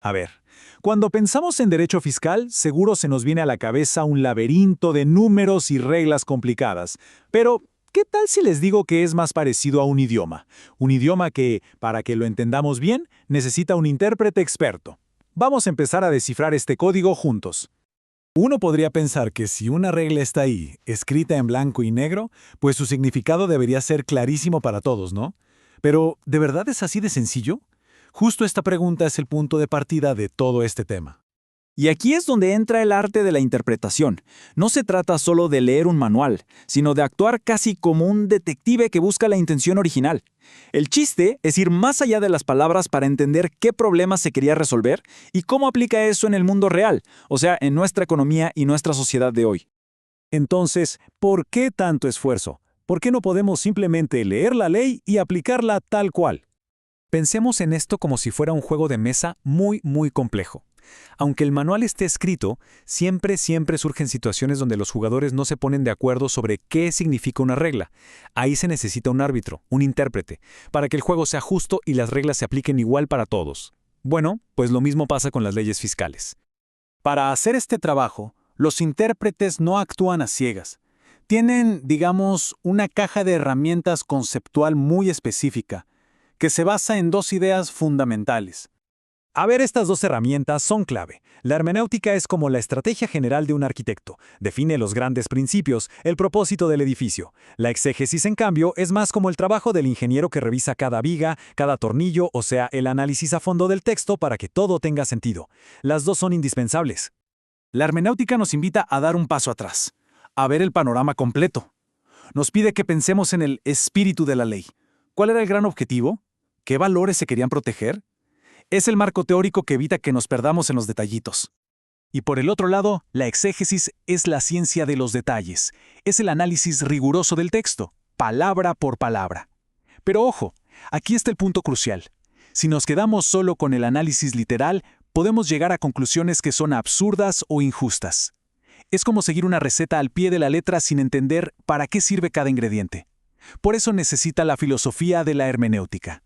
A ver, cuando pensamos en derecho fiscal, seguro se nos viene a la cabeza un laberinto de números y reglas complicadas. Pero, ¿qué tal si les digo que es más parecido a un idioma? Un idioma que, para que lo entendamos bien, necesita un intérprete experto. Vamos a empezar a descifrar este código juntos. Uno podría pensar que si una regla está ahí, escrita en blanco y negro, pues su significado debería ser clarísimo para todos, ¿no? Pero, ¿de verdad es así de sencillo? Justo esta pregunta es el punto de partida de todo este tema. Y aquí es donde entra el arte de la interpretación. No se trata solo de leer un manual, sino de actuar casi como un detective que busca la intención original. El chiste es ir más allá de las palabras para entender qué problema se quería resolver y cómo aplica eso en el mundo real, o sea, en nuestra economía y nuestra sociedad de hoy. Entonces, ¿por qué tanto esfuerzo? ¿Por qué no podemos simplemente leer la ley y aplicarla tal cual? Pensemos en esto como si fuera un juego de mesa muy complejo. Aunque el manual esté escrito, siempre surgen situaciones donde los jugadores no se ponen de acuerdo sobre qué significa una regla. Ahí se necesita un árbitro, un intérprete, para que el juego sea justo y las reglas se apliquen igual para todos. Bueno, pues lo mismo pasa con las leyes fiscales. Para hacer este trabajo, los intérpretes no actúan a ciegas. Tienen, digamos, una caja de herramientas conceptual muy específica, que se basa en dos ideas fundamentales. A ver, estas dos herramientas son clave. La hermenéutica es como la estrategia general de un arquitecto. Define los grandes principios, el propósito del edificio. La exégesis, en cambio, es más como el trabajo del ingeniero que revisa cada viga, cada tornillo, o sea, el análisis a fondo del texto para que todo tenga sentido. Las dos son indispensables. La hermenéutica nos invita a dar un paso atrás, a ver el panorama completo. Nos pide que pensemos en el espíritu de la ley. ¿Cuál era el gran objetivo? ¿Qué valores se querían proteger? Es el marco teórico que evita que nos perdamos en los detallitos. Y por el otro lado, la exégesis es la ciencia de los detalles. Es el análisis riguroso del texto, palabra por palabra. Pero ojo, aquí está el punto crucial. Si nos quedamos solo con el análisis literal, podemos llegar a conclusiones que son absurdas o injustas. Es como seguir una receta al pie de la letra sin entender para qué sirve cada ingrediente. Por eso necesita la filosofía de la hermenéutica.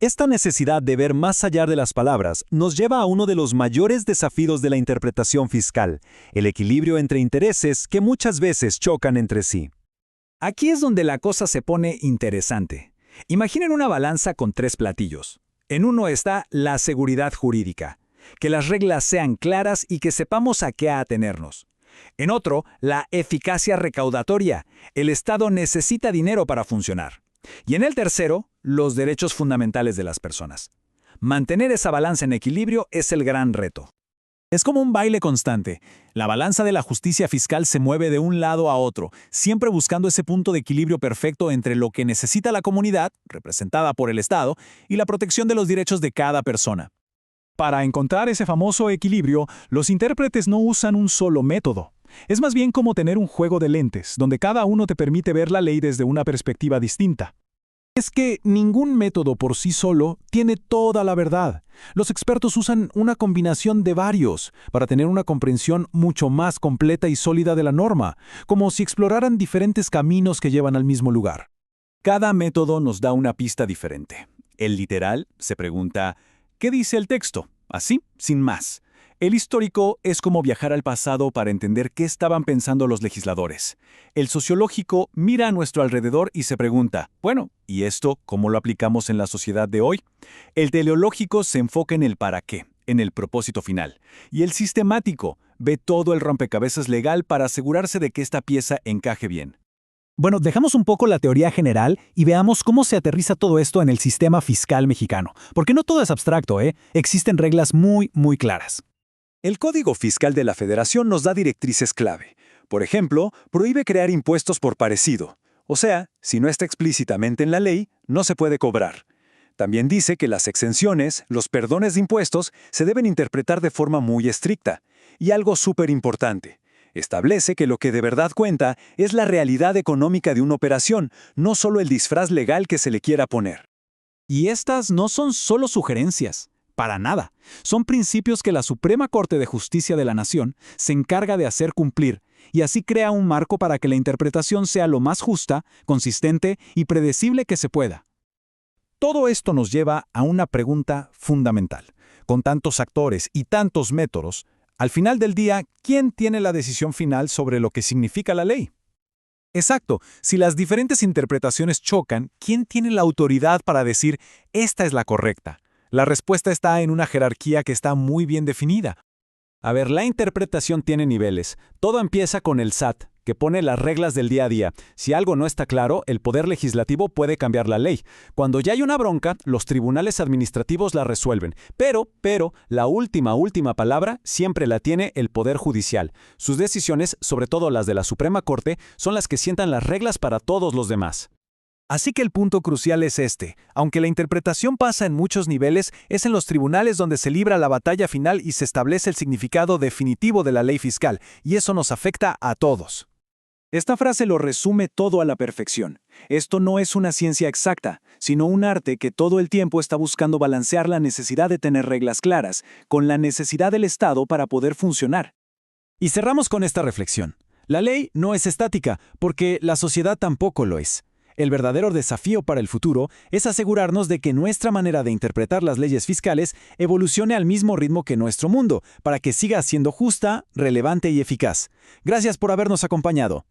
Esta necesidad de ver más allá de las palabras nos lleva a uno de los mayores desafíos de la interpretación fiscal, el equilibrio entre intereses que muchas veces chocan entre sí. Aquí es donde la cosa se pone interesante. Imaginen una balanza con tres platillos. En uno está la seguridad jurídica, que las reglas sean claras y que sepamos a qué atenernos. En otro, la eficacia recaudatoria. El Estado necesita dinero para funcionar. Y en el tercero, los derechos fundamentales de las personas. Mantener esa balanza en equilibrio es el gran reto. Es como un baile constante. La balanza de la justicia fiscal se mueve de un lado a otro, siempre buscando ese punto de equilibrio perfecto entre lo que necesita la comunidad, representada por el Estado, y la protección de los derechos de cada persona. Para encontrar ese famoso equilibrio, los intérpretes no usan un solo método. Es más bien como tener un juego de lentes, donde cada uno te permite ver la ley desde una perspectiva distinta. Es que ningún método por sí solo tiene toda la verdad. Los expertos usan una combinación de varios para tener una comprensión mucho más completa y sólida de la norma, como si exploraran diferentes caminos que llevan al mismo lugar. Cada método nos da una pista diferente. El literal se pregunta, ¿qué dice el texto? Así, sin más. El histórico es como viajar al pasado para entender qué estaban pensando los legisladores. El sociológico mira a nuestro alrededor y se pregunta, bueno, ¿y esto cómo lo aplicamos en la sociedad de hoy? El teleológico se enfoca en el para qué, en el propósito final. Y el sistemático ve todo el rompecabezas legal para asegurarse de que esta pieza encaje bien. Bueno, dejamos un poco la teoría general y veamos cómo se aterriza todo esto en el sistema fiscal mexicano. Porque no todo es abstracto, Existen reglas muy claras. El Código Fiscal de la Federación nos da directrices clave. Por ejemplo, prohíbe crear impuestos por parecido. O sea, si no está explícitamente en la ley, no se puede cobrar. También dice que las exenciones, los perdones de impuestos, se deben interpretar de forma muy estricta. Y algo súper importante. Establece que lo que de verdad cuenta es la realidad económica de una operación, no solo el disfraz legal que se le quiera poner. Y estas no son solo sugerencias. Para nada. Son principios que la Suprema Corte de Justicia de la Nación se encarga de hacer cumplir, y así crea un marco para que la interpretación sea lo más justa, consistente y predecible que se pueda. Todo esto nos lleva a una pregunta fundamental. con tantos actores y tantos métodos, al final del día, ¿quién tiene la decisión final sobre lo que significa la ley? Exacto, si las diferentes interpretaciones chocan, ¿quién tiene la autoridad para decir, esta es la correcta? La respuesta está en una jerarquía que está muy bien definida. A ver, la interpretación tiene niveles. Todo empieza con el SAT, que pone las reglas del día a día. Si algo no está claro, el Poder Legislativo puede cambiar la ley. Cuando ya hay una bronca, los tribunales administrativos la resuelven. Pero, la última palabra siempre la tiene el Poder Judicial. Sus decisiones, sobre todo las de la Suprema Corte, son las que sientan las reglas para todos los demás. Así que el punto crucial es este. Aunque la interpretación pasa en muchos niveles, es en los tribunales donde se libra la batalla final y se establece el significado definitivo de la ley fiscal, y eso nos afecta a todos. Esta frase lo resume todo a la perfección. Esto no es una ciencia exacta, sino un arte que todo el tiempo está buscando balancear la necesidad de tener reglas claras con la necesidad del Estado para poder funcionar. Y cerramos con esta reflexión. La ley no es estática, porque la sociedad tampoco lo es. El verdadero desafío para el futuro es asegurarnos de que nuestra manera de interpretar las leyes fiscales evolucione al mismo ritmo que nuestro mundo, para que siga siendo justa, relevante y eficaz. Gracias por habernos acompañado.